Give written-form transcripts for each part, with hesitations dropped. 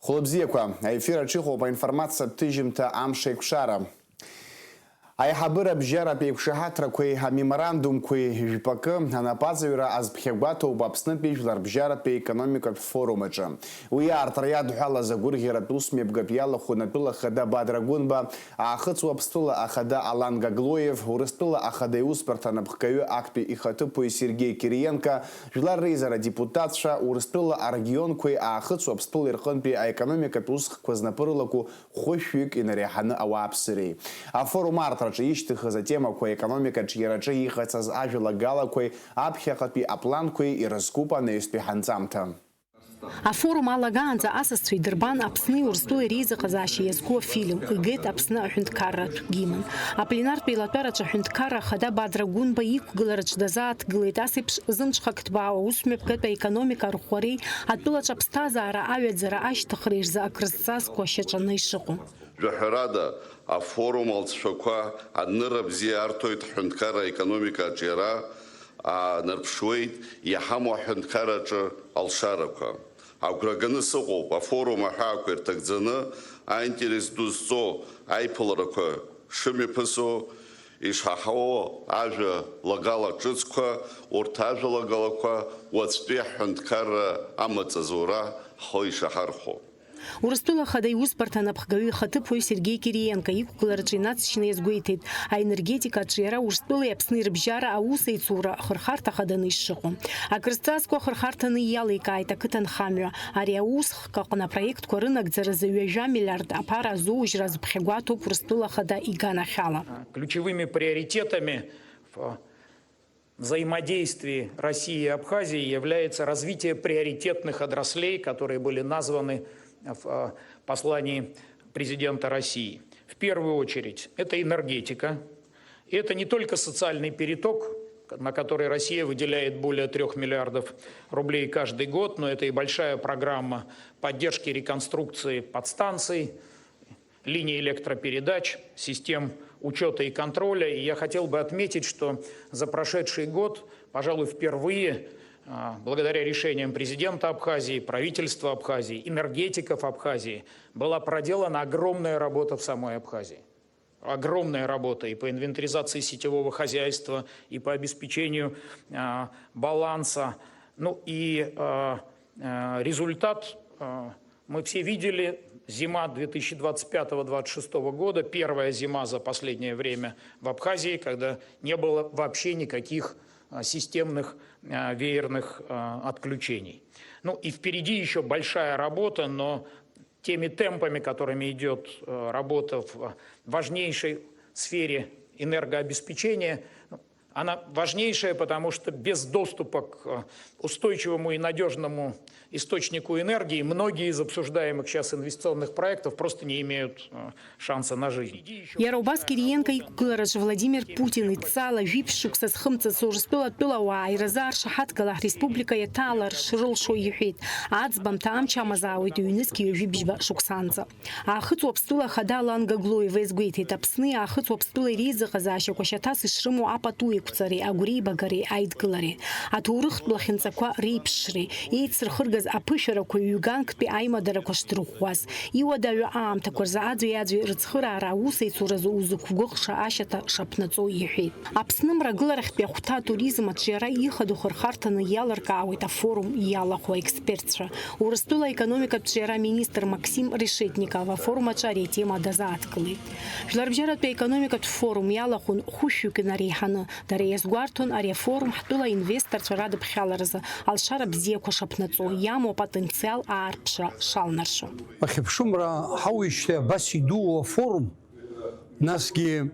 Хлопзиеква, ефира чихова информация тыжимта амшейкшара. Аиҳабыра бжьара пеиқәшаҳаҭрақәеи амеморандумқәеи жәпакы анапаҵаҩра азԥхьагәаҭоуп Аԥснытәи Жәлар бжьаратәи економикатә форум аҿы. Уи аартра иадҳәалаз агәырӷьаратә усмҩаԥгатә иалахәын атәыла ахада Бадра Гәынба, аахыҵуа Аԥстәыла ахада Алан Гаглоев, Урыстәыла ахада иусбарҭа анапхгаҩы актәи ихаҭыԥуаҩ Сергей Кириенко, Жәлар реизара депутатцәа, Урыстәыла арегионқәеи аахыҵуа Аԥстәыла ирҟынтәи аекономикатә усхқәа знапырылақәо хәышәҩык инареиҳаны ауааԥсыреи. Афорум аартра ишьҭыхыз атемақәа економикаҿы иараҿы иҟаҵаз ажәалагалақәеи аԥхьаҟатәи апланқәеи ирызкуп анаҩстәи ҳанҵамҭа. Афорум алагаанӡа асасцәа идырбан Аԥсни Урыстәылеи реизыҟазаашьа иазку афильм игеит Аԥсны аҳәынҭқарратә гимн. Апленартә еилатәараҿы аҳәынҭқарра ахада Бадра Гәынба иқәгылараҿ дазааҭгылеит ас еиԥш зымҽхак ҭбаауа усмҩаԥгатәи аекономика арӷәӷәареи атәылаҿ аԥсҭазаара аҩаӡара ашьҭыхреи рзы акрызҵазкуа шьаҿаны ишыҟоу. Жәаҳәарада афорум алҵшәақәа адныра бзиа арҭоит ҳҳәынҭқарра аекономикаҿы иара нарԥшуеит иаҳамоу аҳәынҭқарраҿы алшарақәа. Агәра ганы сыҟоуп афорум аҳәаақәа ирҭагӡаны аинтерес ду зҵо аиԥыларақәа шымҩаԥысуа ишҳаҳауа ажәалагала ҿыцқәа, урҭ ажәалагалақәа уаҵәтәи аҳәынҭқарра амаҵазура ҳхы ишаҳархәо. Урыстәыла ахада иусбарҭа анапхгаҩы ихаҭыԥуаҩ Сергей Кириенко иқәгылараҿы инацшьны иазгәеиҭеит аенергетикаҿы иара Урыстәылеи Аԥсни рыбжьара аусеицура ахырхарҭа хаданы ишыҟоу. Акрызҵазкуа ахырхарҭаны иаликааит ақыҭанхамҩа. Ари аус хкаҟны апроектқәа рынагӡаразы ҩажәа миллиард аԥара азоужьра азыԥхьагәаҭоуп Урыстәыла ахада иганахьала. Ключевыми приоритетами в взаимодействии России и Абхазии является развитие приоритетных отраслей, которые были названы в послании президента России. В первую очередь это энергетика. И это не только социальный переток, на который Россия выделяет более 3 миллиардов рублей каждый год, но это и большая программа поддержки реконструкции подстанций, линий электропередач, систем учета и контроля. И я хотел бы отметить, что за прошедший год, пожалуй, впервые благодаря решениям президента Абхазии, правительства Абхазии, энергетиков Абхазии была проделана огромная работа в самой Абхазии. Огромная работа и по инвентаризации сетевого хозяйства, и по обеспечению баланса. Ну и результат мы все видели. Зима 2025-2026 года, первая зима за последнее время в Абхазии, когда не было вообще никаких системных веерных отключений. Ну и впереди еще большая работа, но теми темпами, которыми идет работа в важнейшей сфере энергообеспечения, она важнейшая, потому что без доступа к устойчивому и надежному источнику энергии многие из обсуждаемых сейчас инвестиционных проектов просто не имеют шанса на жизнь. Иара Кириенко иқәгылараҿы Владимир Путин ицала жәиԥшь-шықәса зхымҵыц Урыстәыла-тәылауаа ирзааршаҳаҭгала ҳреспублика иаҭаалар шрылшо иҳәеит. Аӡбамҭа амч амазаауеит ҩнызқьи ҩажәибжьба шықәсанӡа. Аахыҵуа Аԥстәыла ахада Алан Гаглоева иазгәеиҭеит Аԥсни аахыҵуа Аԥстәыла иреизыҟазаашьақәа шьаҭас ишрымоу апату еиқәҵареи, агәреибагареи, аидгылареи, аҭоурыхтә лахьынҵақәа реиԥшреи, еицырхыргаз аԥышәарақәа ҩганктәи аимадарақәа шдырӷәӷәаз, иуадаҩу аамҭақәа рзы аӡәи-аӡәи рыцхыраара аусеицуразы узықәгәыӷша ашьаҭа шаԥнаҵо иҳәеит. Аԥсны мрагыларахьтәи ахәҭа атуризм аҿы иара ихадоу хырхарҭаны иалыркаауеит афорум иалахәу аекспертцәа. Урыстәыла аекономикатә иара министр Максим Решетников афорум аҿы ари атема дазааҭгылеит. Жәлар бжьаратәи аекономикатә форум иалахәын хәышәҩык инареиҳаны, дара иазгәарҭон ари афорум ҳтәыла инвесторцәа радыԥхьаларазы алшара бзиақәа шаԥнаҵо иамоу апотенциал аарԥшра шалнаршо. Ахьыԥшымра ҳауижьҭеи абас идуу афорум, насгьы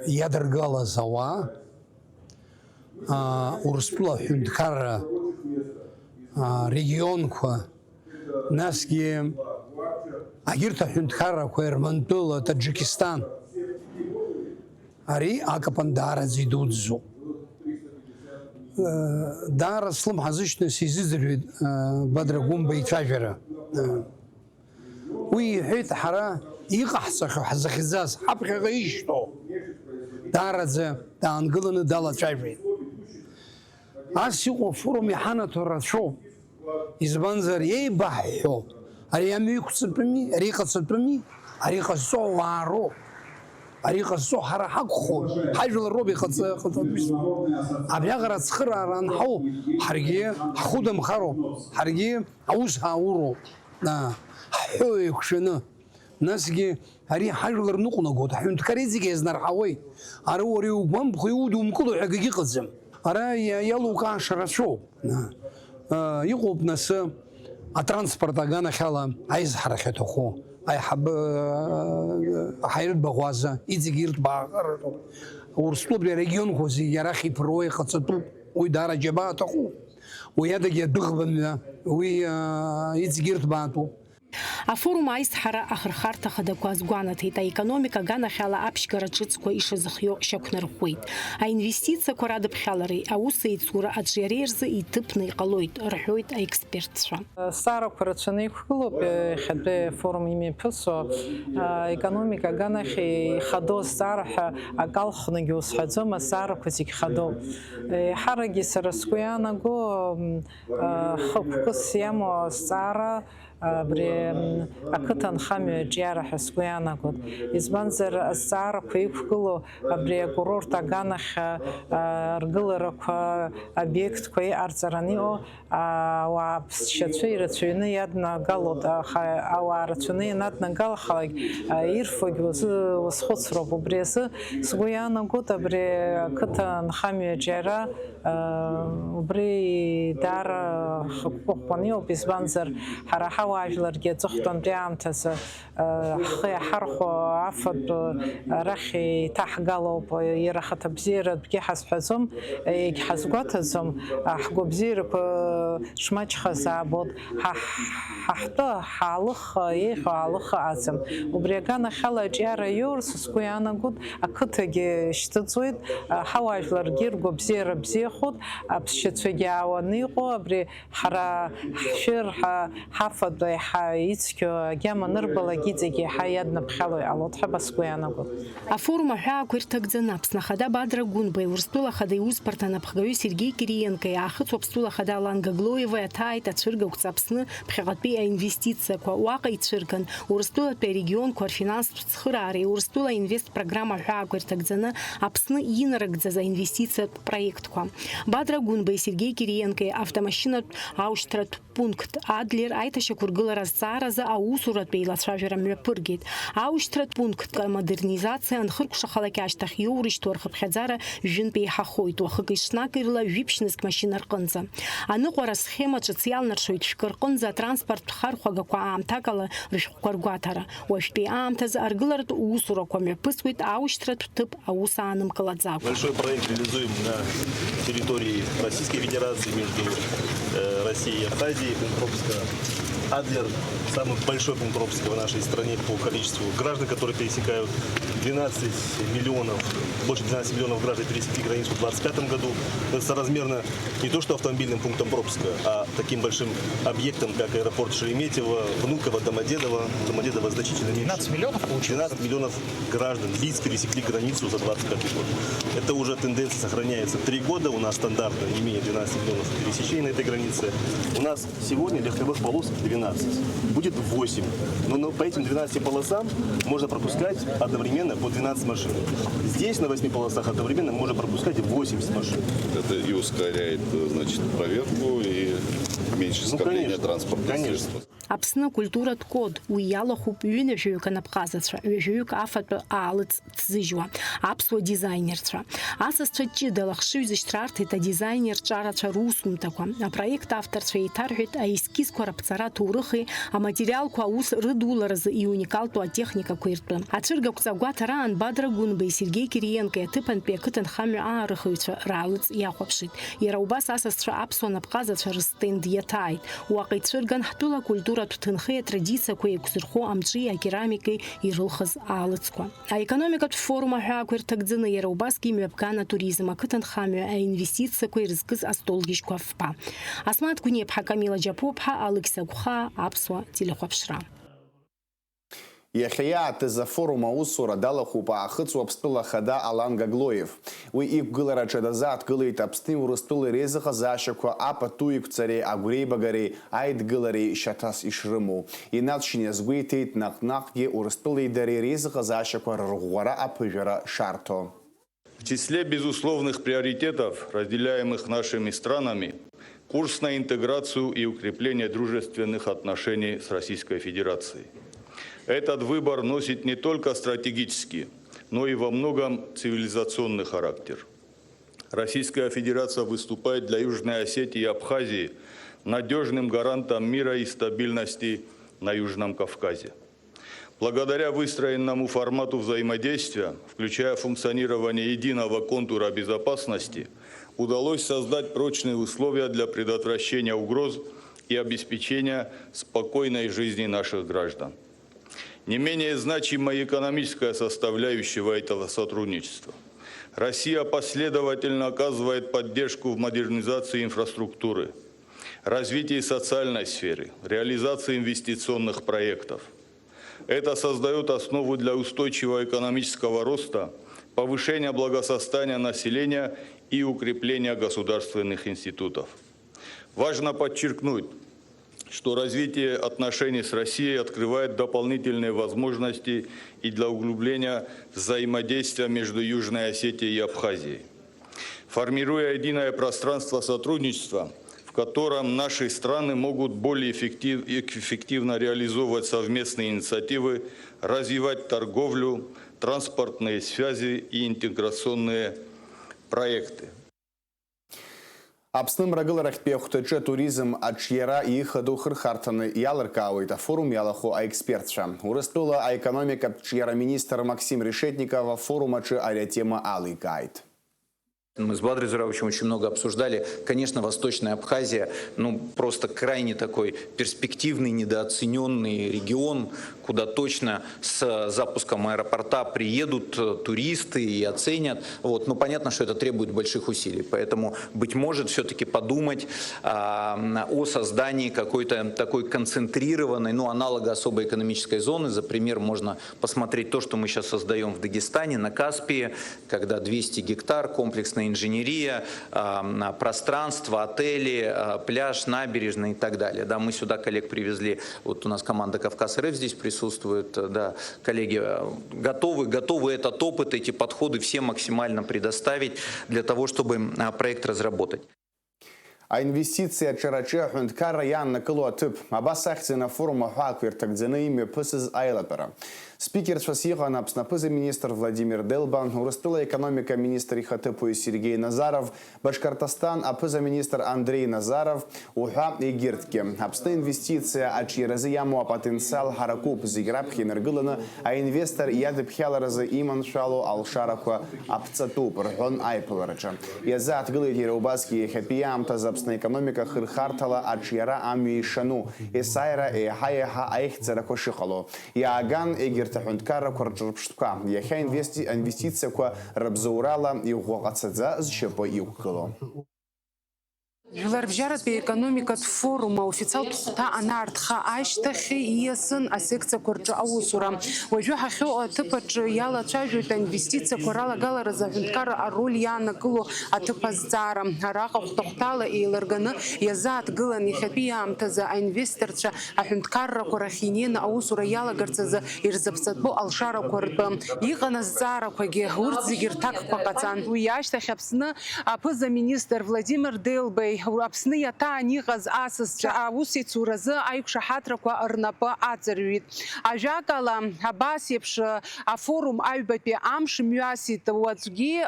иадыргалаз ауаа Урыстәыла аҳәынҭқарра регионқәа, насгьы агьырҭ аҳәынҭқаррақәа Ермантәыла, Таџикистан, ари акапан даараӡа идуӡӡоуп. Даара слымҳа зышьҭны сизыӡырҩит Бадра Гәынба ицәажәара. Уи иҳәеит ҳара иҟаҳҵахьоу ҳзахьӡаз ҳаԥхьаҟа ишьҭоу даараӡа даангыланы далацәажәеит. Ас иҟоу афорум иҳанаҭо рацәоуп. Избанзар еибаҳҳәо أريامي كسبني أريقة سبني أريقة سوارو أريقة سوحرة حقه حاجة الروبي قد أبي أقرأ صخرة عن حو حرقية خود مخارو حرقية عوزها ورو نا حو يكشنا ناسجي هري حاجة الرنقنا قد حين تكريزي كيزنر حوي أروري وبام بخيود ومكلو حقيقي قزم أرى يلو كان شرشو نا يقوب ناس الترانسبورت أنا خلا عايز حركته خو أي حب حيرت بغوازة إذا باغر ورسلوا بريجيون خوزي يراخي بروي قصتو ويدار جبات خو ويادك يدغبن ويزجيرت باتو Афорум аизҳара ахырхарҭа хадақәа азгәанаҭеит, аекономика аганахьала аԥшьгара ҿыцқәа ишазыхио шьақәнарӷәӷәеит. Аинвестициақәа радыԥхьалареи аусеицура аҿиареи рзы иҭыԥны иҟалоит, рҳәоит аекспертцәа. Сарақәа рацәаны иқәгылоуп иахьатәи афорум имҩаԥысо аекономика аганахь ихадоу азҵаара ҳәа акалхнагьы узҳәаӡом, азҵаарақәа зегь хадоуп. Ҳарагьы сара сгәы иаанаго хықәкыс иамоу азҵаара абри ақыҭа анхамҩа аҿиара ҳәа сгәы иаанагоит. Избанзар азҵаарақәа иқәгылоу абри акурорт аганахь аргыларақәа обиектқәа иҟарҵараны иҟоу ауаа ԥсшьацәа ирацәаҩны иаднагалоит, аха ауаа рацәаҩны ианаднагалахалак ирфогь уазхәыцроуп. Убри азы сгәы иаанагоит абри ақыҭа анхамҩа аҿиара убри даара хықәкы ӷәӷәаны иҟоуп. Избанзар ҳара ҳауаажәларгьы аҵыхәтәантәи аамҭазы ҳхы иаҳархәо афатә арахь иҭаҳгалоуп. Иара ахаҭабзиара атәгьы ҳазҳәаӡом, егьҳазгәаҭаӡом. Ҳгәабзиарақәа шмаҷхаз аабоит. Ҳаҳтәы ҳаалыха еиӷьу аалыха аӡам. Убри аганахьала аҿиара иоур са сгәы иаанагоит, ақыҭагьы шьҭыҵуеит, ҳауаажәларгьы ргәабзиара бзиахоит, аԥсшьацәагьы аауаны иҟоу. Абри ҳара ҳшәыр ҳафатә еиҳа ицқьо агьама анырбалак иҵегь еиҳа иаднаԥхьало иҟалоит ҳәа ба сгәы иаанагоит. Афорум аҳәаақәа ирҭагӡаны Аԥсны ахада Бадра Гәынбеи, Урыстәыла ахада иусбарҭа анапхгаҩы Сергеи Кириенко, иаахыҵуа Аԥсуала ахада Алан Гаглоева иаҭааит ацәыргақәҵа Аԥсны ԥхьаҟатәи аинвестициақәа уаҟа ицәырган Урыстәылатәи арегионқәа рфинанстә цхыраареи Урыстәыла инвест программа аҳәаақәа ирҭагӡаны Аԥсны инарыгӡаз аинвестициатә проектқәа. Бадра Гәынбеи, Сергеи Кириенко автомашьынатә аушьҭратә пункт Адлер аиҭашьақәыргылара азҵааразы аусуратә еилацәажәара мҩаԥыргеит. Аушьҭратә пункт амодернизациа анхыркәшахалак ашьҭахь иоурышьҭуа рхыԥхьаӡара жәынтә еиҳахоит, уахыки ҽнак ирыла жәиԥшьнызк машьына рҟынӡа. Аныҟәара схема ҿыц иалнаршоит шәкы рҟынӡа атранспорттә хархәагақәа аамҭак ала рышәҟәқәа ргәаҭара. Уажәтәи аамҭазы аргыларатә усурақәа мҩаԥысуеит аушьҭратә ҭыԥ аус аанымгылаӡакәа. Большой проект реализуем на территории Российской Федерации между Россией и Абхазией, пункт пропуска Адлер, самый большой пункт пропуска в нашей стране по количеству граждан, которые пересекают. 12 миллионов, больше 12 миллионов граждан пересекли границу в 2025 году. Это соразмерно не то что автомобильным пунктом пропуска, а таким большим объектом, как аэропорт Шереметьево, Внуково, Домодедово. Домодедово значительно меньше. 12 миллионов получилось? 12 миллионов граждан, лиц пересекли границу за 25 год. Это уже тенденция сохраняется 3 года. У нас стандартно не менее 12 миллионов пересечений на этой границе. У нас сегодня легковых полос 12. Будет 8. Но по этим 12 полосам можно пропускать одновременно по 12 машин. Здесь на 8 полосах одновременно можно пропускать 80 машин. Это и ускоряет, значит, проверку, и меньше скопления транспортных средств. Аԥсны культуратә код уи иалахәуп ҩынҩажәаҩык анапҟазацәа, ҩажәаҩык афатәы аалыҵ ҭзыжьуа, аԥсуа дизайнерцәа. Асасцәа ҷыдала хшыҩ зышьҭрарҭеит адизайнер ҿарацәа русумҭақәа. Апроект авторцәа еиҭарҳәеит аескизқәа раԥҵара ҭоурыхи, аматериалқәа аус рыдуларазы иуникалтәу атехникақәа иртәы. Ацәыргақәҵа агәаҭараан Бадра Гәынбеи, Сергеи Кириенко аҭыԥантәи ақыҭанхамҩа аарыхыҩцәа раалыҵ иахәаԥшит. Иара убас асасцәа аԥсуа напҟазацәа рстенд иаҭааит. Уаҟа ицәырган ҳтәыла культуратә ҭынхеи атрадициақәа еиқәзырхо амҿи акерамикеи ирылхыз аалыҵқәа. Аекономикатә форум аҳәаақәа ирҭагӡаны иара убасгьы имҩаԥган атуризм, ақыҭанхамҩа, аинвестициақәа ирызкыз астолгьежьқәа фпа. Асмаҭ Гәниԥҳа, Камила Џьаԥуԥҳа, Алықьса Гәхаа, Аԥсуа телехәаԥшра. Иахьа за форума усура далахуп аахыҵуа Аԥстәыла хада Алан Гаглоев. Уи иқәгылараҿы дазааҭгылеит Аԥсни Урыстәылеи реизыҟазаашьақәа апату иқәҵареи агәреибагареи аидгылареи шьаҭас ишрымоу. Инаҵшьын иазгәеиҭеит наҟ-наҟгьы Урыстәылеи дареи реизыҟазаашьақәа рырӷәӷәара аԥыжәара шарҭо. В числе безусловных приоритетов, разделяемых нашими странами, курс на интеграцию и укрепление дружественных отношений с Российской Федерацией. Этот выбор носит не только стратегический, но и во многом цивилизационный характер. Российская Федерация выступает для Южной Осетии и Абхазии надежным гарантом мира и стабильности на Южном Кавказе. Благодаря выстроенному формату взаимодействия, включая функционирование единого контура безопасности, удалось создать прочные условия для предотвращения угроз и обеспечения спокойной жизни наших граждан. Не менее значимая экономическая составляющая этого сотрудничества. Россия последовательно оказывает поддержку в модернизации инфраструктуры, развитии социальной сферы, реализации инвестиционных проектов. Это создает основу для устойчивого экономического роста, повышения благосостояния населения и укрепления государственных институтов. Важно подчеркнуть, что развитие отношений с Россией открывает дополнительные возможности и для углубления взаимодействия между Южной Осетией и Абхазией. Формируя единое пространство сотрудничества, в котором наши страны могут более эффективно реализовывать совместные инициативы, развивать торговлю, транспортные связи и интеграционные проекты. Аԥсны мрагыларахьтә иахәҭаҿы туризм аҿиара ихадоу хырхарҭаны иалыркаауеит афорум иалаху аекспертцәа. Урыстәыла аекономикатә ҿиара министр Максим Решетников афорум аҿы ари атема аликааит. Мы с Владимиром Зуравовичем очень много обсуждали. Конечно, Восточная Абхазия, просто крайне такой перспективный, недооцененный регион, куда точно с запуском аэропорта приедут туристы и оценят. Но понятно, что это требует больших усилий. Поэтому, быть может, все-таки подумать о создании какой-то такой концентрированной, аналога особой экономической зоны. За пример можно посмотреть то, что мы сейчас создаем в Дагестане, на Каспии, когда 200 гектар, комплексная инженерия, пространство, отели, пляж, набережная и так далее. Да, мы сюда коллег привезли, вот у нас команда «Кавказ.РФ» здесь присутствует, да, коллеги готовы этот опыт, эти подходы всем максимально предоставить для того, чтобы проект разработать. А инвестиция ачарачы ҳәынҭқарра иааннакыло аҭыԥ абас ахьӡын афорум аҳәаақәа ирҭагӡаны имҩаԥысыз аилатәара. Спикерцәас иҟан Аԥсны аԥыза-министр Владимир Делба, Урыстәыла економика министр ихаҭыԥуаҩ Сергей Назаров, Башкортостан аԥыза-министр Андрей Назаров уҳәа егьырҭгьы. Аԥсны инвестиция аҿиаразы иамоу апотенциал ҳаракуп, зегь раԥхьа инаргыланы аинвестор иадыԥхьаларазы иманшәало алшарақәа аԥҵатәуп, рҳәон аиԥылараҿы. Иазааҭгылеит иара убасгьы иахьатәи аамҭазы Аԥсны економика хырхарҭала аҿиара амҩа ишану, есааира еиҳа-еиҳа аихьӡарақәа шыҟало. Иааган егьырҭ аҳәынҭқаррақәа рҿырԥштәқәа, иахьа инвестициақәа рыбзоурала иӷәӷәаҟацаӡа зшьапы иқәгыло. Жәлар бжьаратәи економикатә форум аофициалтә хәҭа анаартха ашьҭахь ииасын асекциақәа рҿы аусура. Уажәы ҳахьоу аҭыԥ аҿы иалацәажәоит аинвестициақәа ралагаларазы аҳәынҭқарра ароль иааннакыло аҭыԥ азҵаара. Араҟа хәҭа-хәҭала еилырганы иазааҭгылан иахьатәи аамҭазы аинвесторцәа аҳәынҭқаррақәа рахь инеины аусура иалагарц азы ирзыԥҵатәу алшарақәа ртәы. Иҟан азҵаарақәагьы урҭ зегьы рҭакқәа ҟаҵан. Уи ашьҭахь Аԥсны аԥыза-министр Владимир Делбеи Аԥсны иаҭаан иҟаз асасцәа аусеицуразы аиқәшаҳаҭрақәа рнапы аҵарҩит. Ажәакала, абас еиԥш афорум аҩбатәи амш мҩасит, уаҵәгьы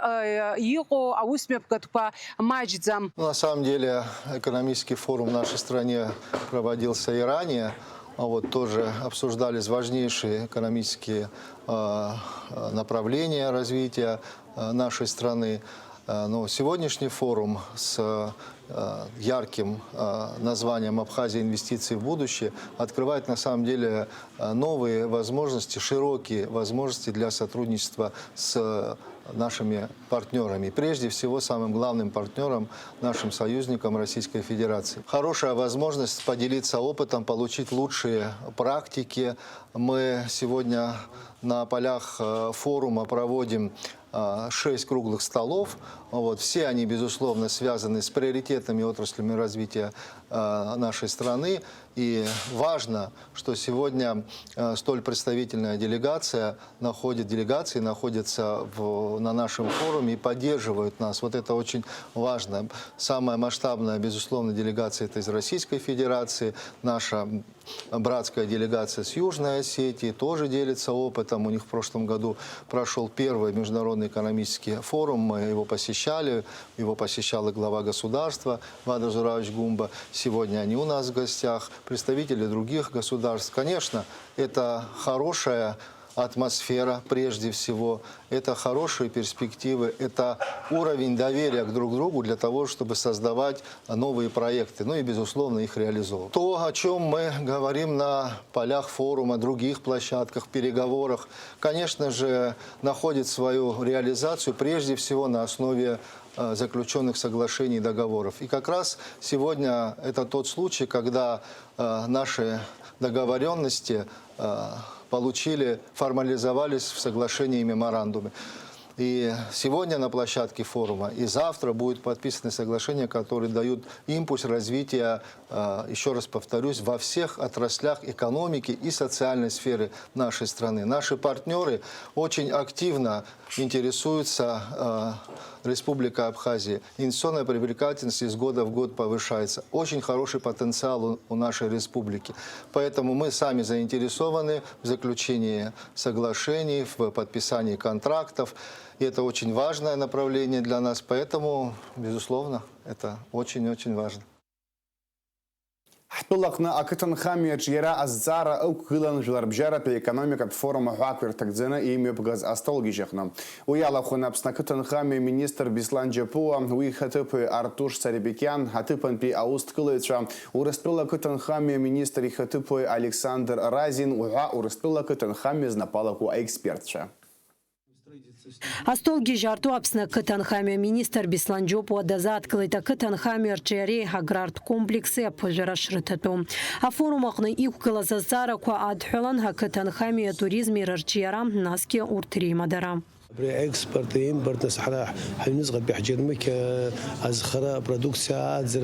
иҟоу аусмҩаԥгатәқәа маҷӡам. На самом деле, экономический форум в нашей стране проводился и ранее. Тоже обсуждались важнейшие экономические направления развития нашей страны. Но сегодняшний форум с ярким названием «Абхазия. Инвестиции в будущее», открывает на самом деле новые возможности, широкие возможности для сотрудничества с нашими партнерами. Прежде всего, самым главным партнером, нашим союзником Российской Федерации. Хорошая возможность поделиться опытом, получить лучшие практики. Мы сегодня на полях форума проводим 6 круглых столов. Вот. Все они, безусловно, связаны с приоритетными отраслями развития нашей страны. И важно, что сегодня столь представительная делегация находится на нашем форуме и поддерживают нас. Вот это очень важно. Самая масштабная, безусловно, делегация это из Российской Федерации. Наша братская делегация с Южной Осетии тоже делится опытом. У них в прошлом году прошел первый международный экономический форум. Мы его посещали. Его посещал и глава государства Вадыр Зуравович Гумба. Сегодня они у нас в гостях. Представители других государств. Конечно, это хорошая атмосфера прежде всего, это хорошие перспективы, это уровень доверия друг к другу для того, чтобы создавать новые проекты, ну и, безусловно, их реализовывать. То, о чем мы говорим на полях форума, других площадках, переговорах, конечно же, находит свою реализацию прежде всего на основе заключенных соглашений и договоров. И как раз сегодня это тот случай, когда наши договоренности формализовались в соглашении и меморандуме. И сегодня на площадке форума и завтра будут подписаны соглашения, которые дают импульс развития, еще раз повторюсь, во всех отраслях экономики и социальной сферы нашей страны. Наши партнеры очень активно интересуются Республикой Абхазия. Инвестиционная привлекательность из года в год повышается. Очень хороший потенциал у нашей республики. Поэтому мы сами заинтересованы в заключении соглашений, в подписании контрактов. И это очень важное направление для нас. Поэтому, безусловно, это очень-очень важно. Хтулакна акытанхамия чьера аззара укылан жларбжара по экономика форума Хуаквер Тагдзена и мебгаз астолгижахна. Уяла хунапсна кытанхамия министр Беслан Джапуа, уихатыпы Артуш Царебекян, хатыпан пи Аусткылыча, урыстыла кытанхамия министр ихатыпы Александр Разин, урыстыла кытанхамия знапалаку экспертша. Астолги жарту апсна кытанхамия министр Беслан Джапуа дазаткылыта кытанхамия рчере аграрт комплексы пожарашрытату. А форум ахны икукыла зазара ку адхулан кытанхамия туризме рчера наски уртри мадара. экспорт и импорт насхара حنزغ بحجرمك أزخرة برودكسيا أزر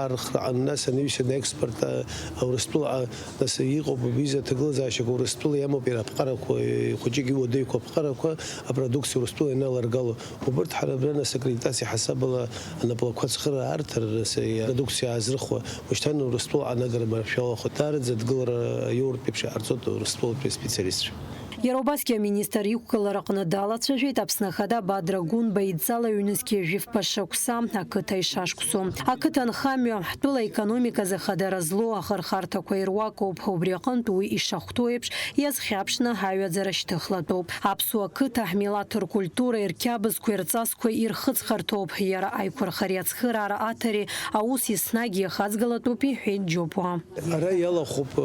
أرخ الناس نيوش إكسبورت أو رستول ناس يقو ببيزا تقول زاشك ورستول يامو بيرا بقرة وخجيجي وديكو بقرة برودكسيا رستول إنه لرجالو وبرد حربنا سكرتاسي حسب أنا بقول خرة أرتر برودكسيا أزرخو مشتان ورستول أنا قرب مرشوا ختارد زد قلر يورد بيبش أرزوت ورستول بسبيциалист. Еробаския министр юккаларакны дала цежит апснахада Бадрагун Баидзала юнеске жив пашакуса акытай шашкусу. Акытан хамю хтула экономика захада разло ахархарта койруаку обхобрякан туй и шахтуепш язхябшна хавя зарашты-хлатоп. Апсу акыта хмилатор культура иркябыз куерцаску ирхыц хартоп яра айкур харяц хырара атари аус иснаги хазгалатопи хейд джопуа. Ара яла хоп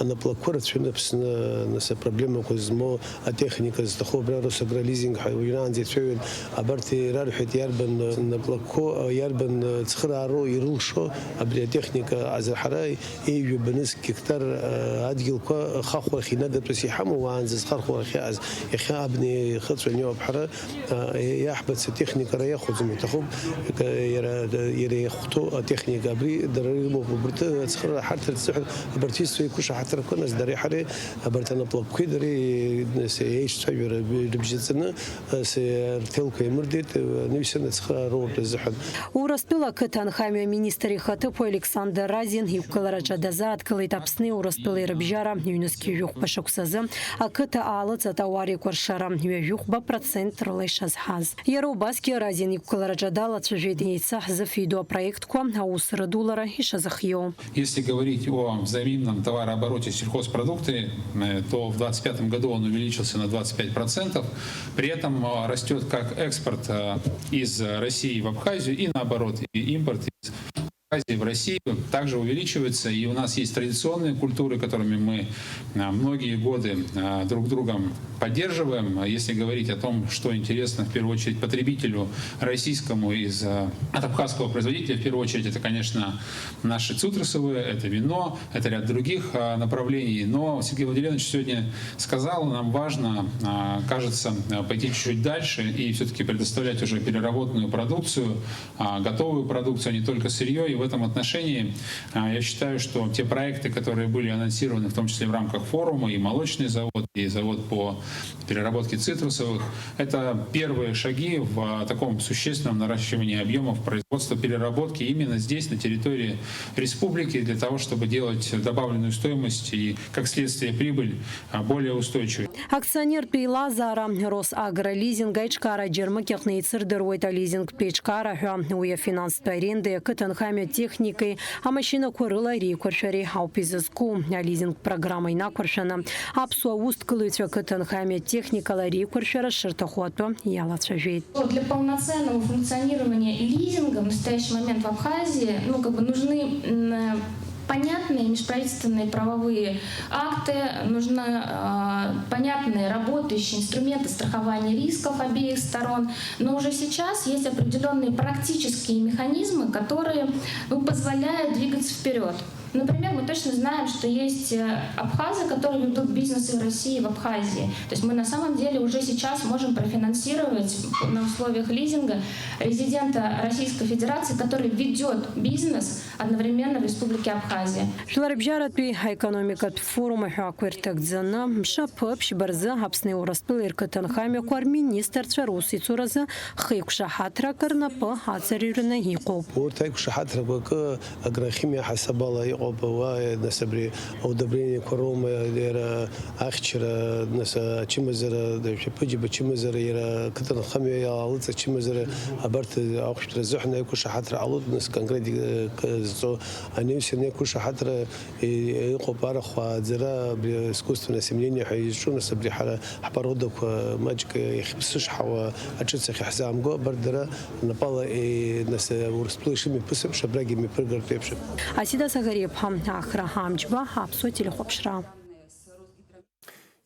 она плакурат швинапсна ناس проблемы كوزمو التكنيك زتخو براروس براليزينغ حيوان زي تشوين عبرتي رارحت يربن نبلكو يربن تخرارو يرلشو ابري تكنيكا از الحراي يجي بنس كتر ادجلكو خاخو خيناد بسي حمو وانز خرخو خاز يخ ابني خصنيو بحر يحبس التكنيك راه ياخذ متخوب يري خطو تكنيك ابري دريمو برت تخرا حتى تصح برتيس يكوش حتى كنا دري حري أنا بلوكي دري سيعيش تغير بجزنا سيرتلك يمردت نفسنا تخرج الزحل. ورستولا كتانخامي министр خطب Александр Разин يوكلرجا дазат كليتابسني ورستولي ربجارا يونسكي يوخ بشوكسازم أكتا آلت تاواري كورشارا يوخ بпроцент ролешаз хаз. Еробаски Разин يوكلرجا дала цежедица зафидо проект ком $100 и шазахио. Если говорить о взаимном товарообороте сельхозпродукты, то в 2025 году он увеличился на 25%. При этом растет как экспорт из России в Абхазию и наоборот, и импорт из Абхазии в Россию также увеличивается. И у нас есть традиционные культуры, которыми мы многие годы друг другом поддерживаем. Если говорить о том, что интересно в первую очередь потребителю российскому от абхазского производителя, в первую очередь это, конечно, наши цитрусовые, это вино, это ряд других направлений. Но Сергей Владимирович сегодня сказал, нам важно, кажется, пойти чуть-чуть дальше и все-таки предоставлять уже переработанную продукцию, готовую продукцию, а не только сырье. И в этом отношении я считаю, что те проекты, которые были анонсированы, в том числе в рамках форума, и молочный завод, и завод по переработке цитрусовых, это первые шаги в таком существенном наращивании объемов производства переработки именно здесь, на территории республики, для того, чтобы делать добавленную стоимость и, как следствие, прибыль более устойчивой. Акционер Пейлазара Росагролизинг Ичкара Джермакехный Цердеруйта лизинг Печкара Уя финанс аренды Катанхаме техникой, а машина курила рекоршери хаупизиску лизинг программой накоршена. Апсуа уст кылыча Катанхаме техника рекоршера шертохоту ялачажит. Для полноценного функционирования лизинга в настоящий момент в Абхазии нужны понятные межправительственные правовые акты, нужны понятные работающие инструменты страхования рисков обеих сторон. Но уже сейчас есть определенные практические механизмы, которые позволяют двигаться вперед. Например, мы точно знаем, что есть абхазы, которые ведут бизнес в России, в Абхазии. То есть мы на самом деле уже сейчас можем профинансировать на условиях лизинга резидента Российской Федерации, который ведет бизнес одновременно в Республике Абхазия. Шларбжаратпи экономика форума хаквертагдзана мшапыпш барза хапсны ураспыл иркатанхаме куар министр Чаруси Цураза хейкша хатра карнапа хацарирна хикоп. Уртайкша хатра бака агрохимия хасабала قوة نسبري أو دبريني كروما دير أخشرة نسا تشمزر بيجي بتشمزر يرا كتر خمية يا لطة تشمزر عبرت أخشرة زحنا يكون شحاتر علود نس كانغريدي كزو أنيوس يكون شحاتر يقبار خوا زرا بسكوست نسميني حيشون نسبري حلا حبرودك ماجك يخبسش حوا أشتس حزام جو بردرا نبالا نس ورسبلش مي بسم شبراجي مي برجر بيبش. أسيدا سغريب هم آخر همجبا حبسوتي لخبشرا.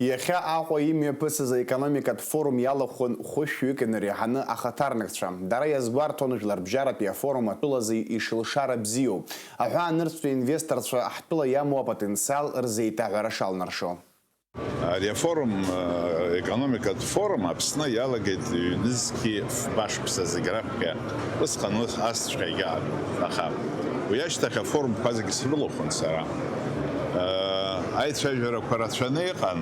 Иахьа Аҟәа имҩаԥысыз аекономикатә форум иалахәын хәышәҩык инариханы ахаҭарнакцәа. Дара иазгәарҭон Жәларбжьаратәи афорум атәылазы ишылшара бзиоуп. Аҳәаанырцәтәи инвесторцәа ҳтәыла иамоу апотенциал рзеиҭаҳәара шалнаршо. Реформ економикатә форум Аԥсны иалагеит ҩнызқьи башԥса зегь раԥхьа усҟан асҵәҟьа егьаатәын. Аха уи ашьҭахь афорумқәа зегьы срылахәын сара. Аицәажәарақәа рацәаны иҟан,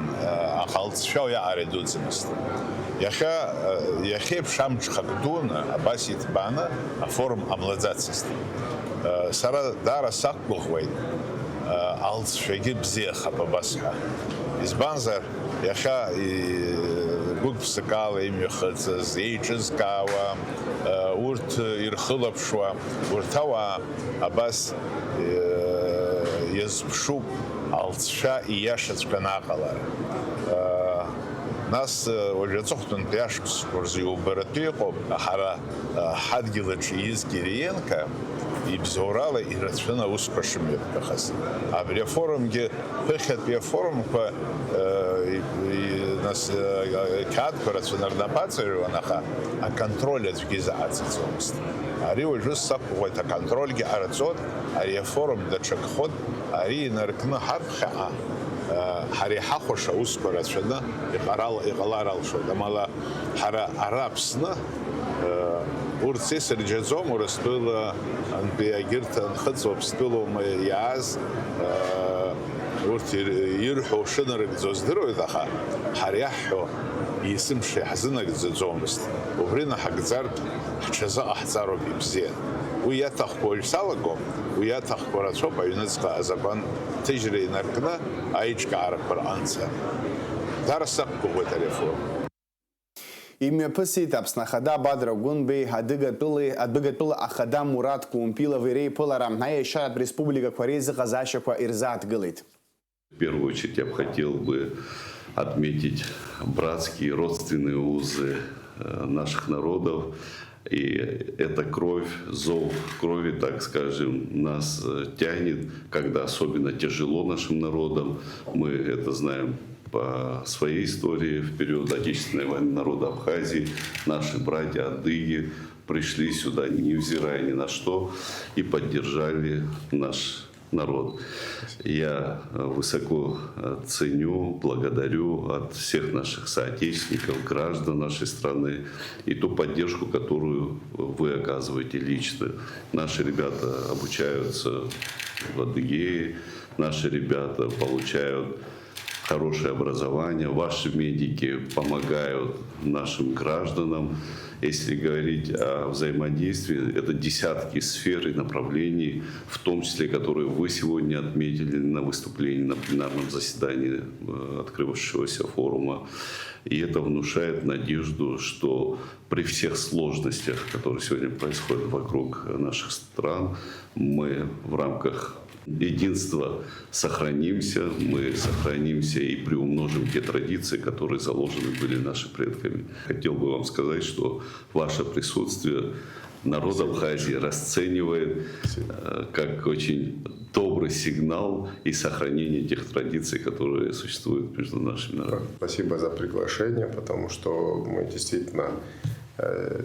аха алҵшәа иаҟара идуӡамызт. Иахьеиԥш амҽхак дуны, абас иҭбааны афорум ҟамлаӡацызт. Сара даара сақәгәыӷуеит, алҵшәагьы бзиахап абасҳәа. Избанзар, иахьа гәык-ԥсык ала имҩахыҵыз, еиҿызкаауа, урҭ ирхылаԥшуа, урҭ ауаа абас иазԥшуп алҵшәа ииашаҵәҟьаны аҟалара. Нас уажәы аҵыхәтәантәи ашықәсқәа рзы иубаратәы иҟоуп, ҳара ҳадгьыл аҿы ииз Кириенко ибзоурала ирацәаны аусқәа шымҩаԥгахаз. Абри афорумгьы ԥыхьатәи афорумқәа нас қьаадқәа рацәаны рнапаҵаҩуан, аха аконтроль аӡәгьы изааӡаӡомызт. Ари уажәы сақәыӷәӷәеит, аконтрольгьы ҟараҵот, ари афорум даҽакхот, ари инаркны ҳаԥхьаҟа ҳара иҳахәаша аусқәа рацәаны иҟалар алшоит. Амала ҳара ара Аԥсны урҭ цес рџьаӡом, Урыстәылантәи егьырҭ нхыҵуа Ԥстәылоума иааз урҭ ирҳәо шынарыгӡо здыруеит, аха ҳара иаҳҳәо есымша иаҳзынагӡаӡомызт. Убри наҳагӡартә ҳҽазыҟаҳҵароуп ибзиан. Уи иаҭахқәо уажә салагом, уи иаҭахқәо рацәоуп аҩныҵҟа азакәан ҭыжьра инаркны аиҿкаарақәа рҟынӡа. Даара сақәгәыӷуеит ари афорум. Имҩаԥысит Аԥсны ахада Бадра Гәынбеи, адәыгатәыла ахада Мурат Кумпилов иреиԥылара аиашьаратә республикақәа реизыҟазаашьақәа ирзааҭгылеит. В первую очередь я бы хотел отметить братские родственные узы наших народов. И эта кровь, зов крови, так скажем, нас тянет, когда особенно тяжело нашим народам. Мы это знаем по своей истории. В период Отечественной войны народа Абхазии наши братья-адыги пришли сюда, невзирая ни на что, и поддержали наш народ. Я высоко ценю, благодарю от всех наших соотечественников, граждан нашей страны и ту поддержку, которую вы оказываете лично. Наши ребята обучаются в Адыгее, наши ребята получают хорошее образование, ваши медики помогают нашим гражданам. Если говорить о взаимодействии, это десятки сфер и направлений, в том числе, которые вы сегодня отметили на выступлении на пленарном заседании открывшегося форума. И это внушает надежду, что при всех сложностях, которые сегодня происходят вокруг наших стран, мы в рамках единства сохранимся, мы сохранимся и приумножим те традиции, которые заложены были нашими предками. Хотел бы вам сказать, что ваше присутствие народ Абхазии расценивает как очень добрый сигнал и сохранение тех традиций, которые существуют между нашими народами. Спасибо за приглашение, потому что мы действительно,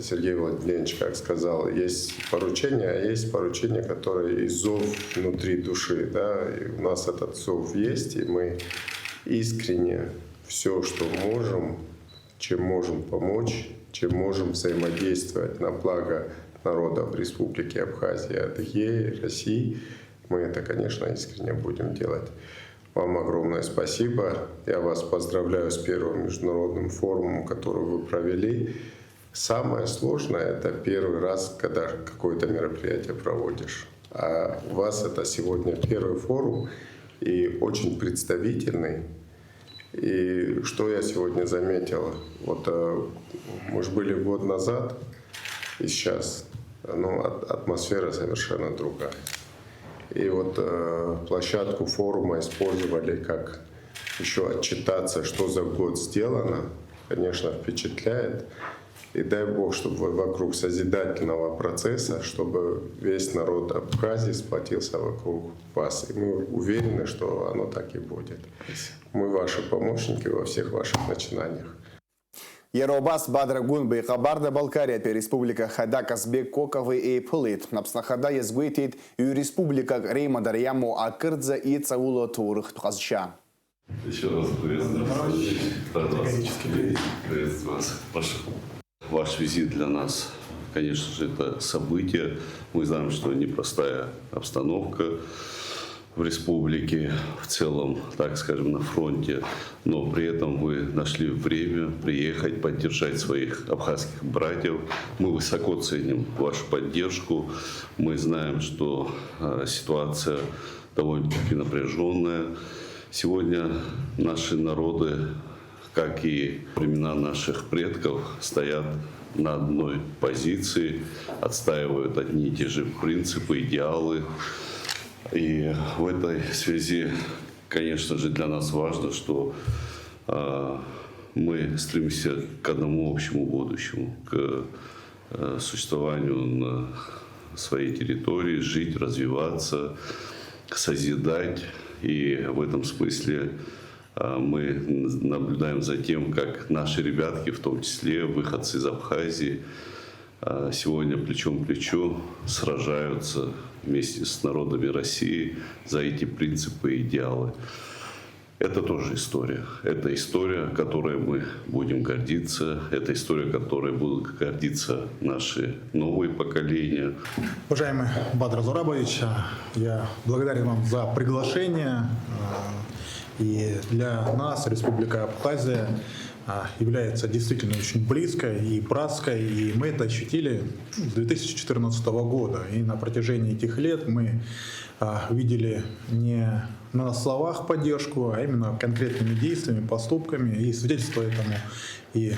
Сергей Владимирович, как сказал, есть поручения, а есть поручения, которые и зов внутри души. Да? И у нас этот зов есть, и мы искренне все, что можем, чем можем помочь, чем можем взаимодействовать на благо народов Республики Абхазия, Адыгеи, России, мы это, конечно, искренне будем делать. Вам огромное спасибо. Я вас поздравляю с первым международным форумом, который вы провели. Самое сложное – это первый раз, когда какое-то мероприятие проводишь. А у вас это сегодня первый форум и очень представительный. И что я сегодня заметил? Вот мы же были год назад, и сейчас атмосфера совершенно другая. И вот площадку форума использовали как еще отчитаться, что за год сделано. Конечно, впечатляет. И дай Бог, чтобы вокруг созидательного процесса, чтобы весь народ Абхазии сплотился вокруг вас. И мы уверены, что оно так и будет. Мы ваши помощники во всех ваших начинаниях. Еробас Бадрагун Бейхабарда Балкария пе республика Хада Казбек Коковы и Пылит. Напснахада езгуйтит и республика Рейма Дарьяму Акырдза и Цаула Турых Тхазча. Еще раз приветствую. Приветствую вас. Ваш визит для нас, конечно же, это событие. Мы знаем, что непростая обстановка в республике, в целом, так скажем, на фронте. Но при этом вы нашли время приехать, поддержать своих абхазских братьев. Мы высоко ценим вашу поддержку. Мы знаем, что ситуация довольно-таки напряженная. Сегодня наши народы, как и времена наших предков, стоят на одной позиции, отстаивают одни и те же принципы, идеалы. И в этой связи, конечно же, для нас важно, что мы стремимся к одному общему будущему, к существованию на своей территории, жить, развиваться, созидать. И в этом смысле мы наблюдаем за тем, как наши ребятки, в том числе выходцы из Абхазии, сегодня плечом к плечу сражаются вместе с народами России за эти принципы и идеалы. Это тоже история. Это история, которой мы будем гордиться. Это история, которой будут гордиться наши новые поколения. Уважаемый Бадр Зурабович, я благодарен вам за приглашение. И для нас Республика Абхазия является действительно очень близкой и братской, и мы это ощутили с 2014 года. И на протяжении этих лет мы видели не на словах поддержку, а именно конкретными действиями, поступками. И свидетельство этому и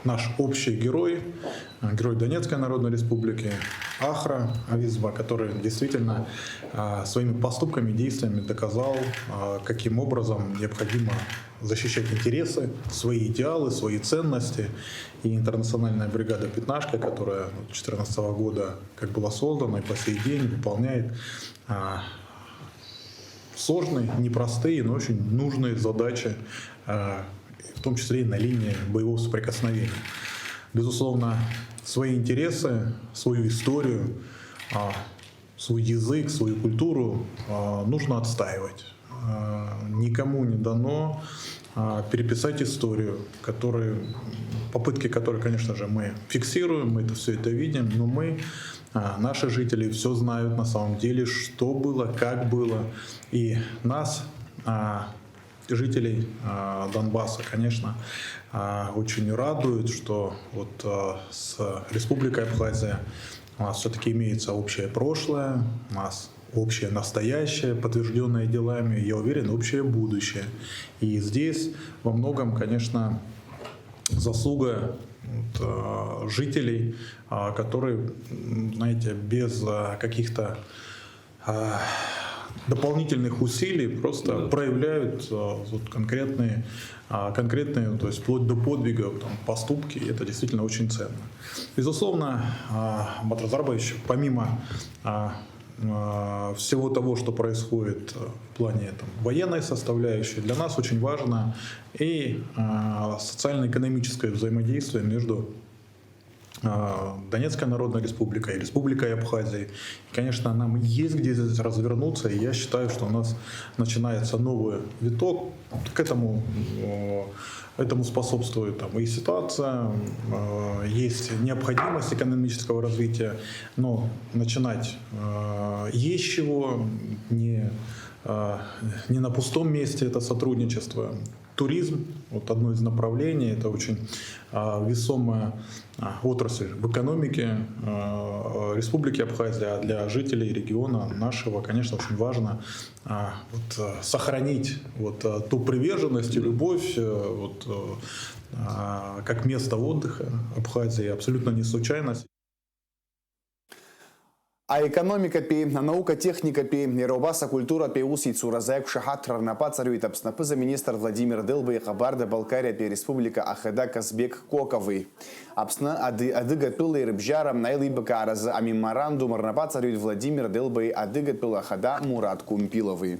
наш общий герой Донецкой Народной Республики Ахра Авизба, который действительно своими поступками, действиями доказал, каким образом необходимо защищать интересы, свои идеалы, свои ценности. И интернациональная бригада «Пятнашка», которая 2014 года как была создана и по сей день выполняет сложные, непростые, но очень нужные задачи, в том числе и на линии боевого соприкосновения. Безусловно, свои интересы, свою историю, свой язык, свою культуру нужно отстаивать. Никому не дано переписать историю, попытки которой, конечно же, мы фиксируем, мы все это видим, но мы, наши жители, все знают на самом деле, что было, как было. И нас, жителей Донбасса, конечно, очень радует, что вот с Республикой Абхазия у нас все-таки имеется общее прошлое, у нас общее настоящее, подтвержденное делами, я уверен, общее будущее. И здесь во многом, конечно, заслуга жителей, которые, знаете, без каких-то дополнительных усилий просто проявляют конкретные, то есть вплоть до подвигов, поступки. И это действительно очень ценно. Безусловно, Батыр Зарбаевич, помимо всего того, что происходит в плане военной составляющей, для нас очень важно и социально-экономическое взаимодействие между Донецкой Народной Республикой и Республикой Абхазия. И, конечно, нам есть где здесь развернуться, и я считаю, что у нас начинается новый виток. К этому способствует и ситуация, есть необходимость экономического развития, но начинать есть чего, не на пустом месте это сотрудничество. Туризм, вот одно из направлений, это очень весомая отрасль в экономике Республики Абхазия, а для жителей региона нашего, конечно, очень важно сохранить ту приверженность и любовь как место отдыха Абхазии, абсолютно не случайность. А экономика пи, наука, техника пи, неробаса культура пи усицу разайк шахатрар на пацарюит обснапыза министр Владимир Дылбы и Хабарда Балкария пи республика Ахеда Казбек Коковый. Обсна адыга пила и рыбжарам найлибака араза, а меморандум на пацарюит Владимир Дылбы и адыга пила Ахеда Мурат Кумпиловый.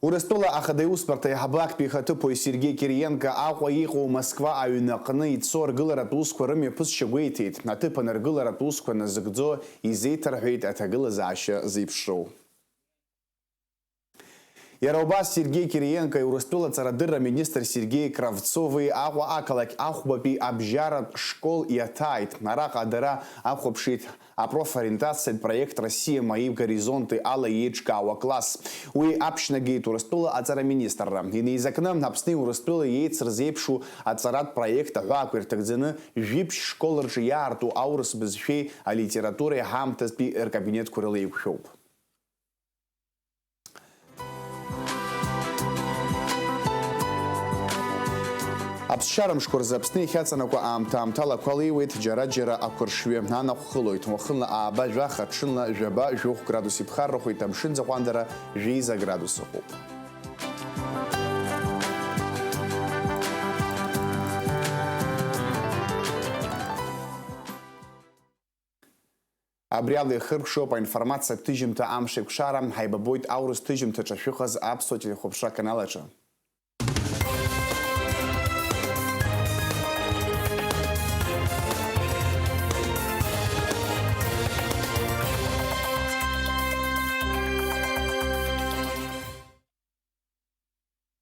Урыстула Ахадаю спорта Хабак Пихатупо и Сергей Кириенко Ахуаиху Москва Аюнакны и Цор Гыларат Усква Рыми Пусчагуитит, на тыпанер Гыларат Усква на Загдзо и Зейтархейт Атагыла Заща Зипшоу. Яраубас Сергей Кириенко и Урыстула Царадыра министр Сергей Кравцовый Ахуа Акалак Ахуапи Абжарат школ и Атайт, Нарак Адара Ахуапшит. А профориентация проект «Россия. Мои горизонты» Алла Ечка класс. Уи община гейт урастула ацара министра. И не из окна напсны урастула яйц разъепшу ацарат проекта гаквер тагдзины жипш школарчи ярту аурус безфей а литературе хамтаспи кабинет курилейк шоп. Абсшарам шкурзапсны хяцанаку амтала квалиует джара акуршве нана хулойт мохлна аба жаха чынла жаба жух градуси пхаррохуй тамшин захуандара жейза градусы хоп. Абряды хыркшопа информация тыжимта амшек шарам хайбабойт аурус тыжимта чашухаз абсотили хопша каналача.